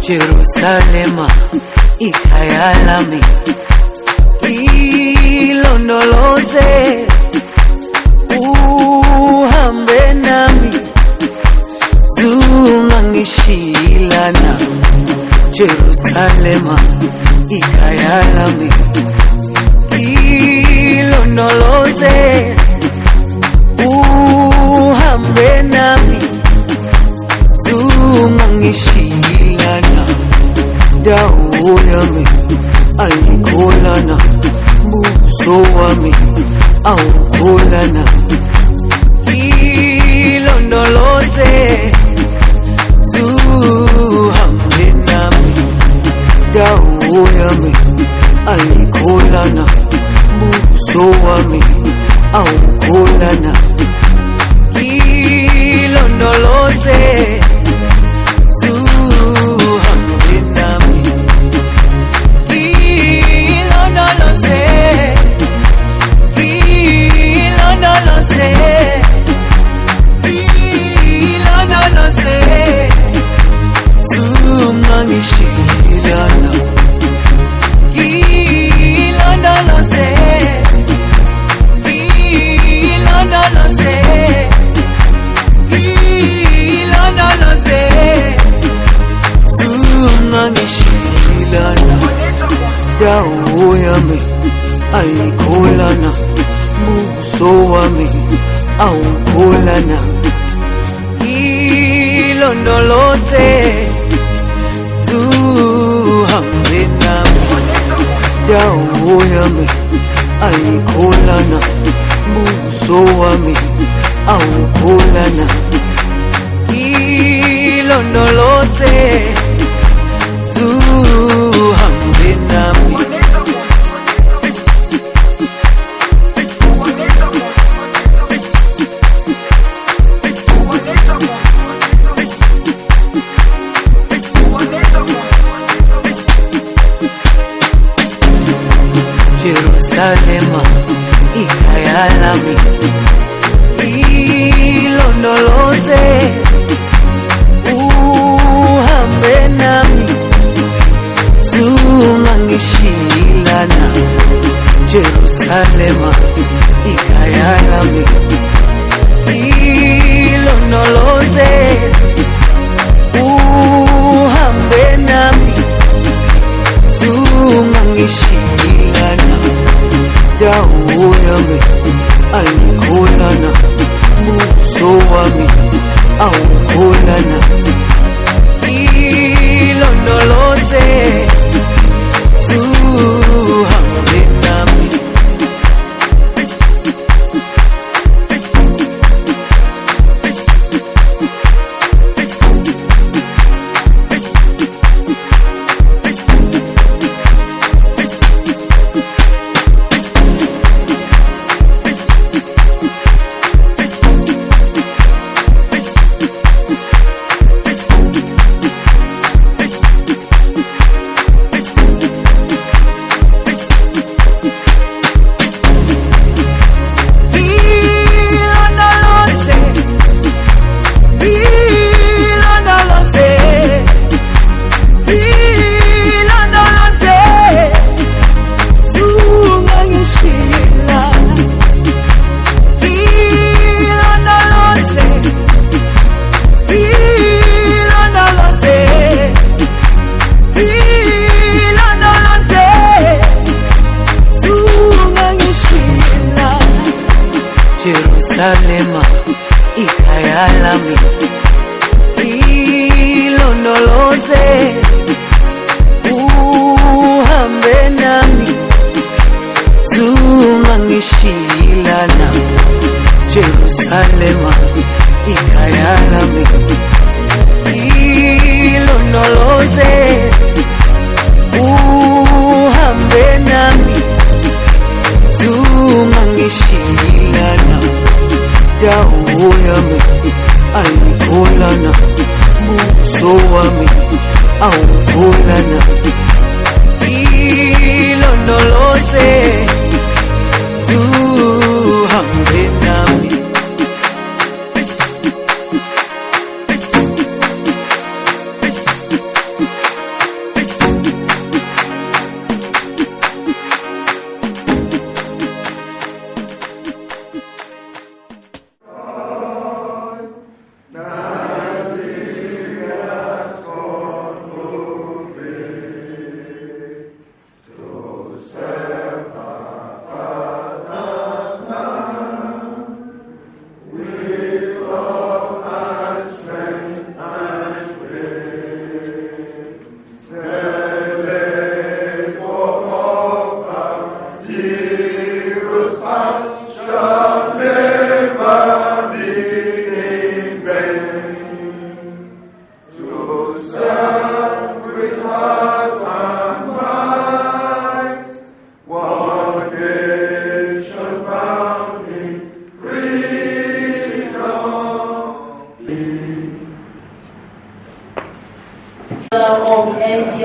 Jerusalema ikhaya lami, ilondoloze uhambe nami, zungangishilana. Jerusalema ikhaya lami, ilondoloze uhambe nami, zungangishilana. Dawo yami ayikholana, buso wami awukholana. Ilondoloze zuhambe nami, dawo yami ayikholana, buso wami awukholana. Ilondoloze zuhambe nami, ilondoloze, ilondoloze, ilondoloze zungangishilana. Ilondoloze, ilondoloze, ilondoloze zungangishilana. Dawo yami ayikholana, buso wami awukholana. Ilondoloze zuhambe nami, dawo yami ayikholana, buso wami awukholana. Ilondoloze zuhambe nami. Jerusalema ikhaya lami, ilondoloze uhambe nami, zungangishilana. Jerusalema ikhaya lami, ilondoloze uhambe nami, zungangishilana. Dawo yami ayikholana, buso wami awukholana. Ilondoloze zuhambe nami. Jerusalema ikhaya lami, ilondoloze uhambe nami, zungangishilana. Jerusalema ikhaya lami, ilondoloze uhambe nami, zungangishilana. Dawo yami ayikholana, buso wami awukholana. Ilondoloze zuhambe nami.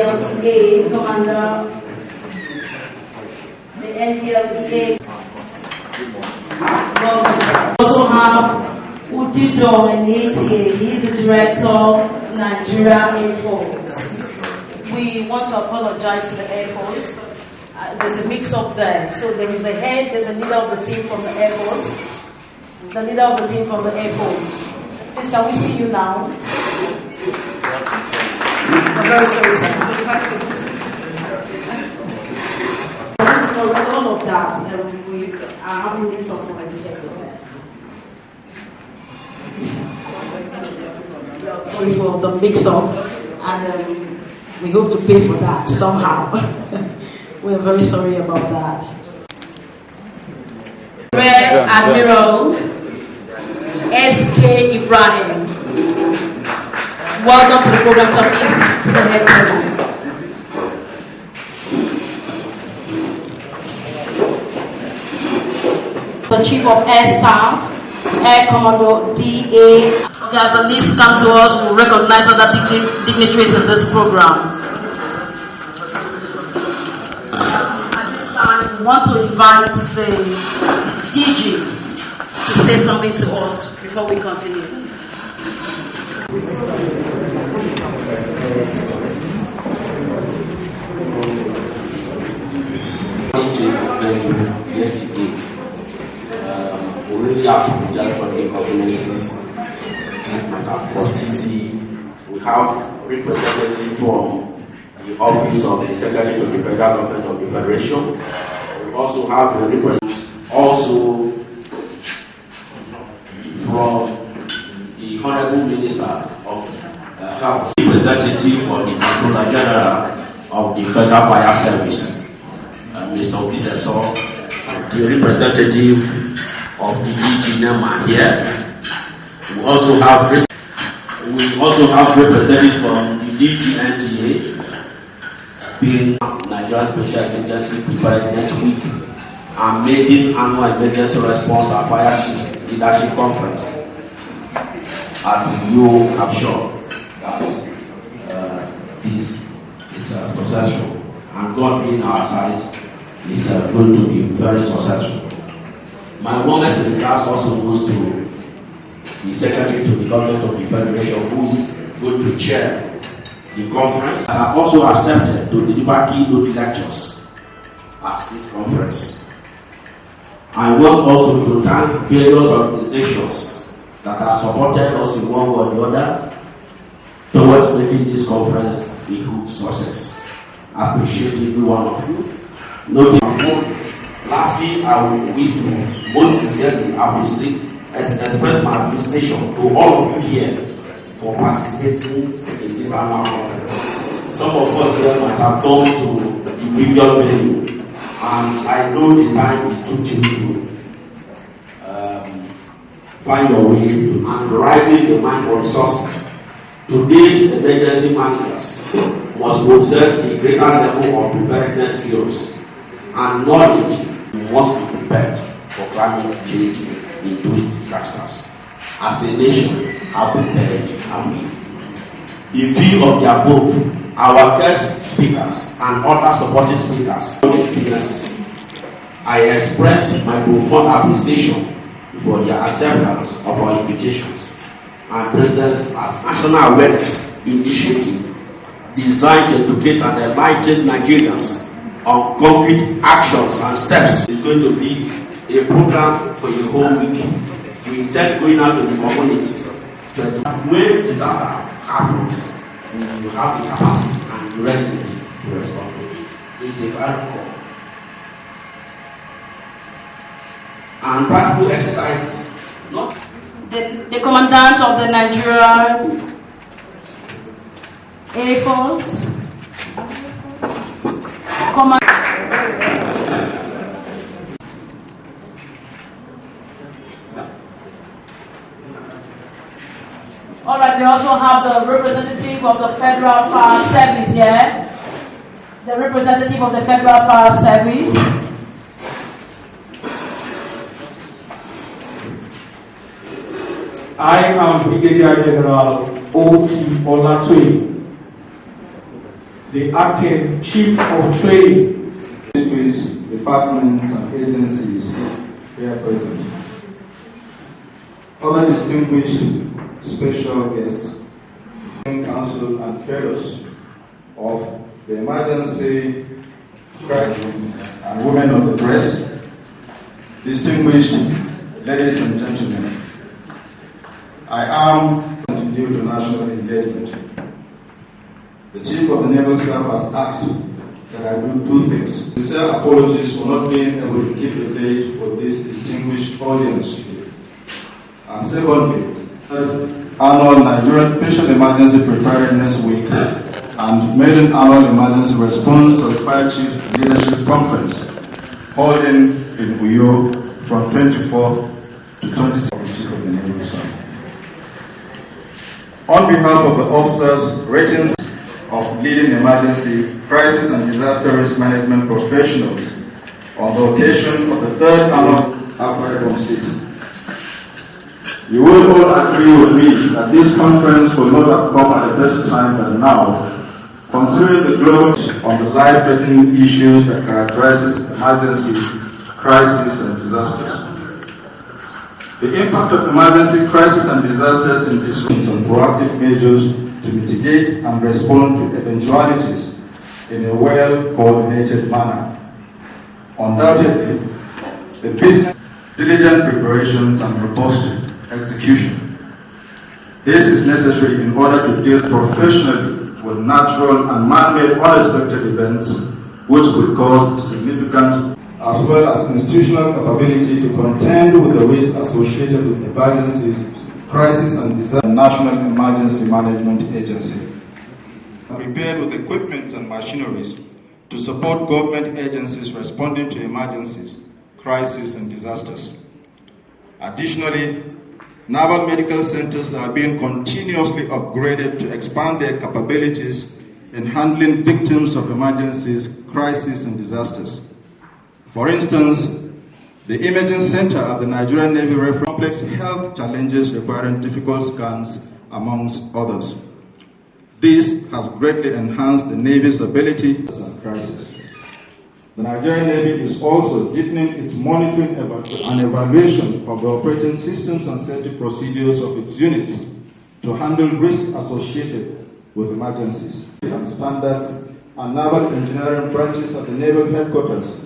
NDLEA Commander, the NDLEA. We also have Udido Enyetie. He is the Director of Nigeria Air Force. We want to apologize to the Air Force. There's a mix-up there. So there is a head, there's a leader of the team from the Air Force. The leader of the team from the Air Force. Please, can we see you now? I'm very sorry, sir. I want to correct all of that. We are having mix-up from the tech. Sorry for the mix-up, and we hope to pay for that somehow. We are very sorry about that. Rear Admiral S.K. Ibrahim, welcome to the program service to the head table. The Chief of Air Staff, Air Commodore D.A. As a list come to us, we'll recognize other dignitaries in this program. At this time, we want to invite the DG to say something to us before we continue. Yesterday, we really apologize for the inconveniences. We have representatives from the office of the Secretary of the Federal Government of the Federation. We also have a representative also from the Honorable Minister of Health, representative of the Controller General of the Federal Fire Service, Mr. Obiseso, the representative of the DG NEMA here. We also have representatives from the DGNTA, being Nigeria Special Agency Preparedness Week and Maiden Annual Emergency Response and Fire Chiefs Leadership Conference. And you are sure that this is successful, and God being our side is going to be very successful. My warmest regards also goes to the Secretary to the Government of the Federation, who is going to chair the conference, have also accepted to deliver keynote lectures at this conference. I want also to thank various organizations that have supported us in one way or the other towards making this conference a huge success. I appreciate every one of you. Lastly, I would wish to most sincerely express my appreciation to all of you here for participating in this annual conference. Some of us here might have gone to the previous venue, and I know the time it took you to find your way to raising the mind for resources. Today's emergency managers must possess a greater level of preparedness skills and knowledge. We must be prepared for climate change in those disasters. As a nation, how prepared are we? In view of the above, our guest speakers and other supporting speakers experiences, I express my profound appreciation for their acceptance of our invitations and presence as National Awareness Initiative designed to educate and enlighten Nigerians on concrete actions and steps. It's going to be a program for a whole week. We intend going out to the communities when disaster happens, you have the capacity and the readiness to respond to it. So it's a very call. And practical exercises. Not the commandant of the Nigerian Air Force. All right, we also have the representative of the Federal Fire Service here. The representative of the Federal Fire Service. I am Brigadier General O.T. Olatwe, the Acting Chief of Training, ministries, departments, and agencies here present. Other distinguished special guests, council and fellows of the Emergency Crisis and women of the press, distinguished ladies and gentlemen, I am due to national engagement. The Chief of the Naval Staff has asked that I do two things. Sincere apologies for not being able to keep the date for this distinguished audience today. And secondly, annual Nigerian Special Emergency Preparedness Week and Maiden Annual Emergency Response and Fire Chief Leadership Conference holding in Uyo from 24th to 27th Chief of the Naval Staff. On behalf of the officers, ratings of leading emergency, crisis and disaster risk management professionals on the occasion of the third annual Akwa-Ibom City. You will all agree with me that this conference will not have come at a better time than now, considering the globe on the life-threatening issues that characterizes emergency, crisis and disasters. The impact of emergency, crisis and disasters in disruptions and proactive measures to mitigate and respond to eventualities in a well-coordinated manner. Undoubtedly, the business, diligent preparations and robust execution. This is necessary in order to deal professionally with natural and man-made unexpected events which could cause significant, as well as institutional capability to contend with the risks associated with emergencies, crisis and disaster. National Emergency Management Agency, prepared with equipment and machineries to support government agencies responding to emergencies, crises and disasters. Additionally, naval medical centers are being continuously upgraded to expand their capabilities in handling victims of emergencies, crises and disasters. For instance, the Imaging Center at the Nigerian Navy refers to complex health challenges requiring difficult scans, amongst others. This has greatly enhanced the Navy's ability in crisis. The Nigerian Navy is also deepening its monitoring and evaluation of the operating systems and safety procedures of its units to handle risks associated with emergencies. And standards and naval engineering branches at the Naval Headquarters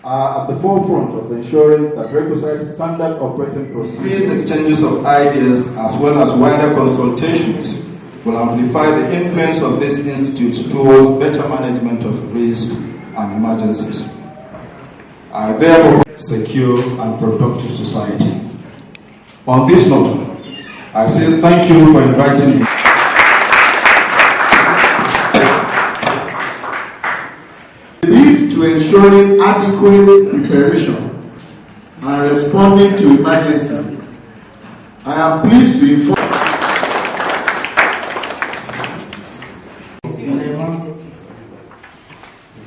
are at the forefront of ensuring that requisite standard operating procedures, exchanges of ideas, as well as wider consultations will amplify the influence of these institutes towards better management of risk and emergencies. I therefore secure and productive society. On this note, I say thank you for inviting me. The need to ensuring adequate preparation and responding to emergency. I am pleased to inform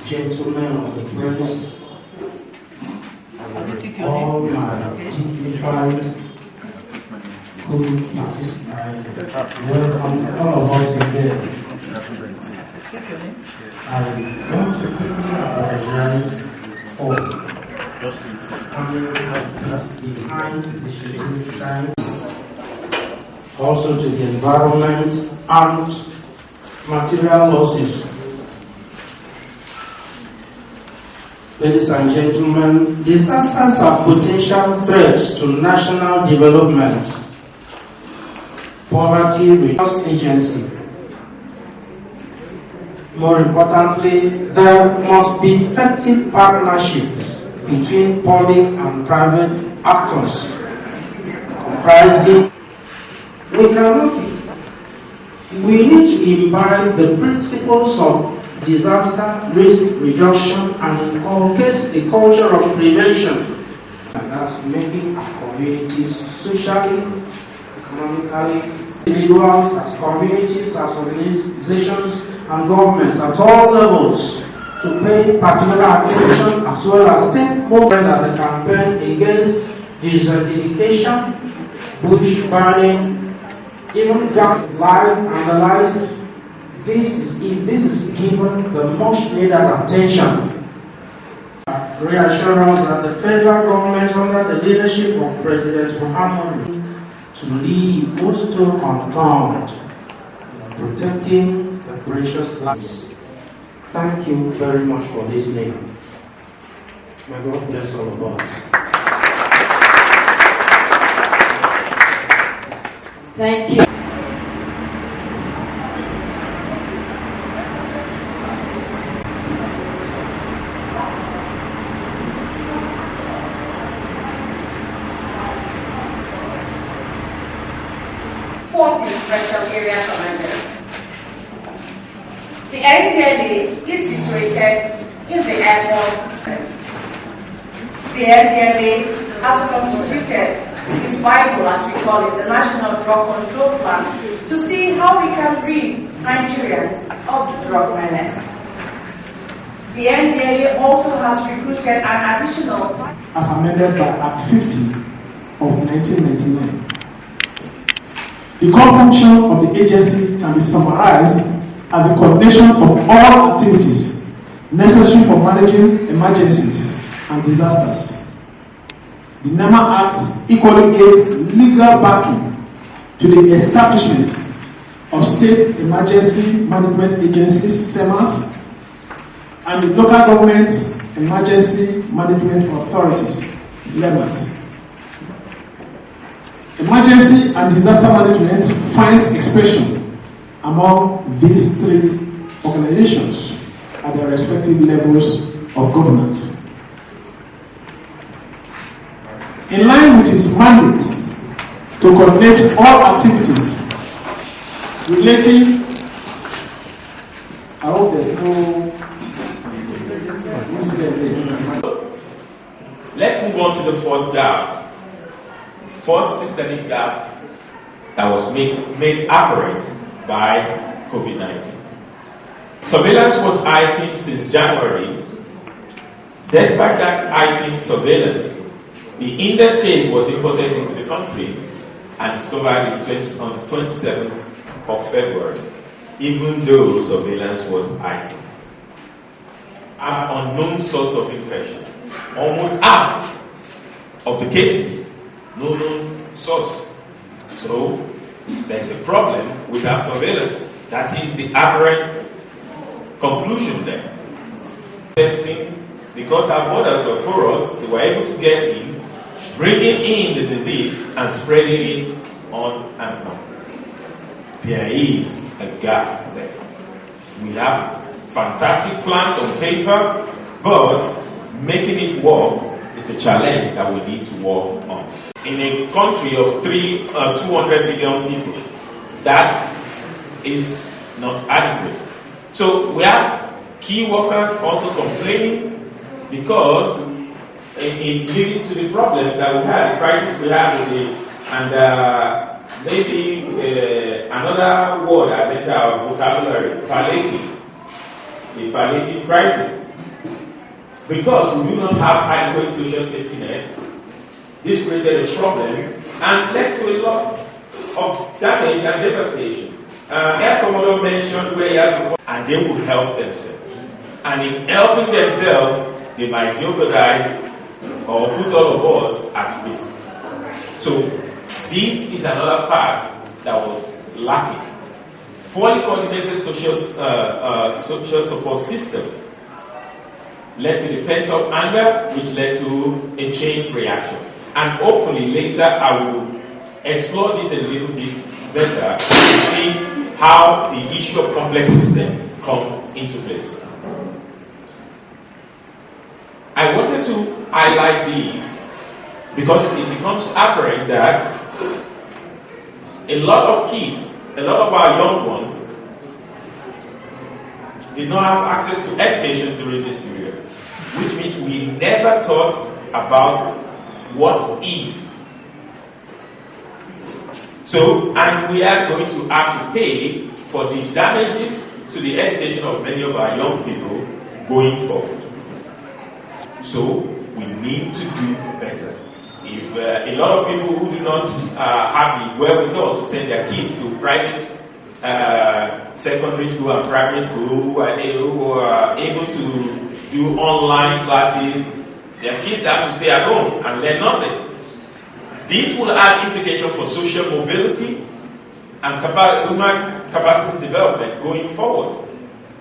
gentlemen of the press, all my dignified co-participants, welcome all of us again. I want to quickly apologize for coming behind the scheduled time, also to the environment and material losses. Ladies and gentlemen, disasters are potential threats to national development. Poverty Reduction Agency. More importantly, there must be effective partnerships between public and private actors, comprising. We need to imbibe the principles of disaster risk reduction and inculcate a culture of prevention, and that's making our communities socially, economically, individuals, as communities, as organizations and governments at all levels to pay particular attention as well as take more at the campaign against desertification, bush burning, even gas life analyze this is given the much needed attention. Reassure us that the federal government, under the leadership of President Muhammad, to leave no stone unturned in protecting the precious lives. Thank you very much for listening. May God bless all of us. Thank you. Special Area Commander. The NDLA is situated in the airport. The NDLA has constituted its Bible, as we call it, the National Drug Control Plan, to see how we can rid Nigerians of the drug menace. The NDLA also has recruited an additional, as amended by Act 50 of 1999. The core function of the agency can be summarized as the coordination of all activities necessary for managing emergencies and disasters. The NEMA Act equally gave legal backing to the establishment of state emergency management agencies, SEMAs, and the local government emergency management authorities, LEMAs. Emergency and disaster management finds expression among these three organizations at their respective levels of governance. In line with its mandate to coordinate all activities relating, I hope there's no incident there. Let's move on to the fourth gap. First systemic gap that was made apparent by COVID-19. Surveillance was heightened since January. Despite that heightened surveillance, the index case was imported into the country and discovered on the 27th of February, even though surveillance was heightened. An unknown source of infection. Almost half of the cases, no known source. So there's a problem with our surveillance. That is the apparent conclusion there. Testing, because our borders were porous, they were able to get in, bringing in the disease and spreading it on and on. There is a gap there. We have fantastic plans on paper, but making it work is a challenge that we need to work on. In a country of 200 million people, that is not adequate. So we have key workers also complaining because in leading to the problem that we had, the crisis we had with and maybe another word has entered our vocabulary, palliative, the palliative crisis. Because we do not have adequate social safety net, this created a problem and led to a lot of damage and devastation. Air Commodore mentioned where you have to, and they would help themselves. And in helping themselves, they might jeopardize or put all of us at risk. So this is another part that was lacking. Poorly coordinated social support system led to the pent-up anger, which led to a chain reaction. And hopefully later I will explore this a little bit better to see how the issue of complex system come into place. I wanted to highlight these because it becomes apparent that a lot of kids, a lot of our young ones, did not have access to education during this period, which means we never thought about what if. So, and we are going to have to pay for the damages to the education of many of our young people going forward. So, we need to do better. If a lot of people who do not have the wherewithal to send their kids to private secondary school and primary school who are able to do online classes. Their kids have to stay at home and learn nothing. This will have implications for social mobility and human capacity development going forward.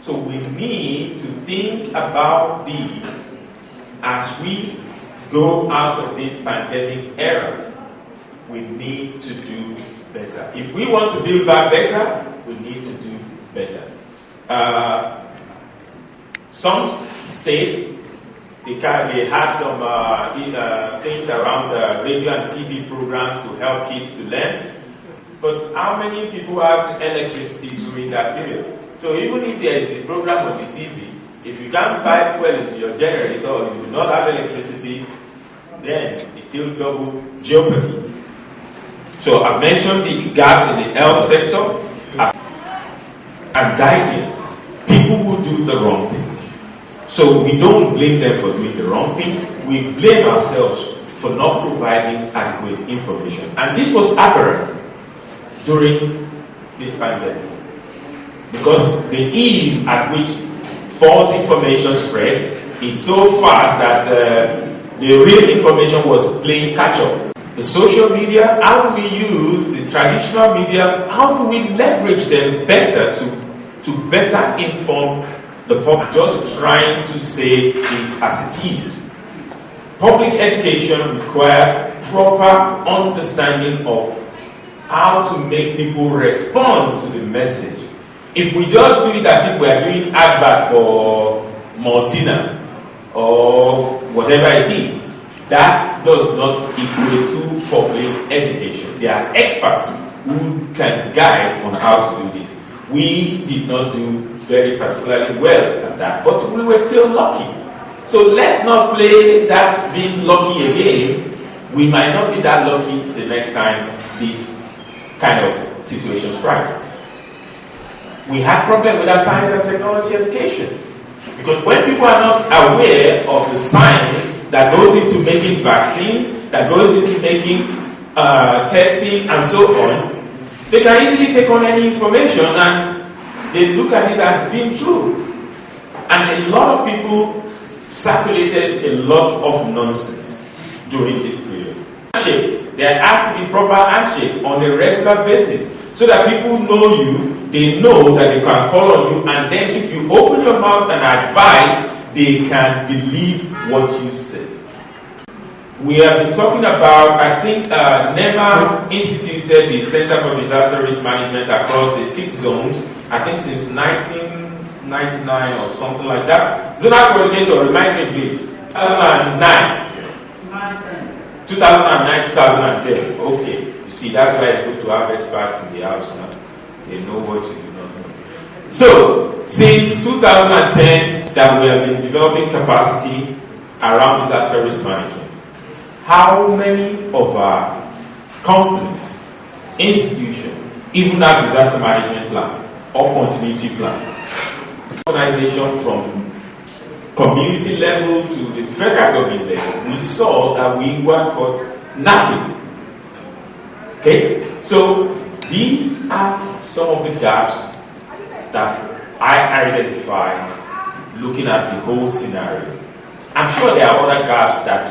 So we need to think about these as we go out of this pandemic era. We need to do better. If we want to build back better, we need to do better. Some states, they had some things around radio and TV programs to help kids to learn. But how many people have electricity during that period? So even if there is a program on the TV, if you can't buy fuel into your generator or you do not have electricity, then it's still double jeopardy. So I mentioned the gaps in the health sector and guidance. People who do the wrong thing. So we don't blame them for doing the wrong thing. We blame ourselves for not providing adequate information. And this was apparent during this pandemic. Because the ease at which false information spread is so fast that the real information was playing catch-up. The social media, how do we use the traditional media, how do we leverage them better to better inform the public? Just trying to say it as it is. Public education requires proper understanding of how to make people respond to the message. If we just do it as if we are doing advert for Maltina or whatever it is, that does not equate to public education. There are experts who can guide on how to do this. We did not do very particularly well at that, but we were still lucky. So let's not play that being lucky again. We might not be that lucky the next time this kind of situation strikes. We had problems with our science and technology education. Because when people are not aware of the science that goes into making vaccines, that goes into making testing and so on, they can easily take on any information and they look at it as being true. And a lot of people circulated a lot of nonsense during this period. Handshakes. There has to be proper handshake on a regular basis so that people know you, they know that they can call on you, and then if you open your mouth and advise, they can believe what you say. We have been talking about, I think NEMA instituted the Center for Disaster Risk Management across the 6 zones, I think since 1999 or something like that. Zonal coordinator, remind me please. 2009, 2010. Okay. You see, that's why it's good to have experts in the house now. They know what you do not know. So, since 2010 that we have been developing capacity around disaster risk management, how many of our companies, institutions, even have disaster management plan or continuity plan? Organization from community level to the federal government level, we saw that we were caught napping. Okay? So these are some of the gaps that I identified looking at the whole scenario. I'm sure there are other gaps that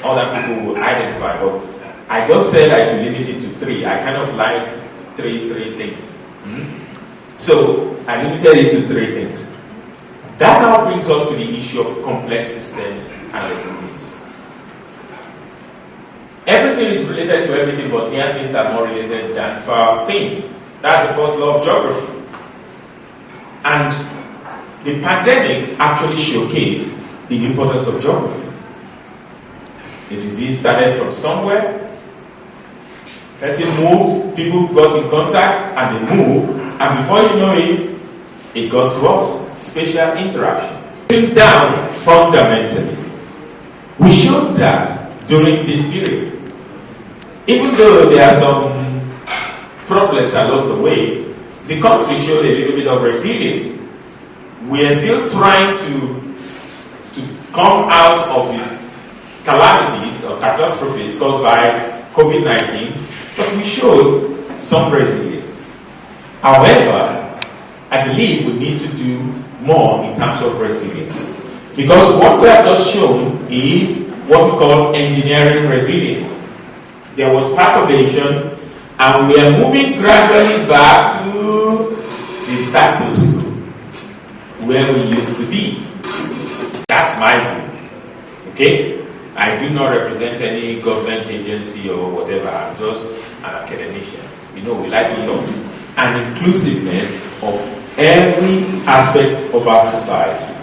other people will identify, but I just said I should limit it to 3. I kind of like three things. So I limited it to 3 things. That now brings us to the issue of complex systems and resilience. Everything is related to everything, but near things are more related than far things. That's the first law of geography. And the pandemic actually showcased the importance of geography. The disease started from somewhere. Person moved, people got in contact, and they moved. And before you know it, it got to us. Spatial interaction. Going down fundamentally. We showed that during this period. Even though there are some problems along the way, the country showed a little bit of resilience. We are still trying to come out of the calamities or catastrophes caused by COVID-19, but we showed some resilience. However, I believe we need to do more in terms of resilience. Because what we have just shown is what we call engineering resilience. There was perturbation, and we are moving gradually back to the status quo where we used to be. That's my view. Okay? I do not represent any government agency or whatever. I'm just an academician. You know, we like to talk. And inclusiveness of every aspect of our society.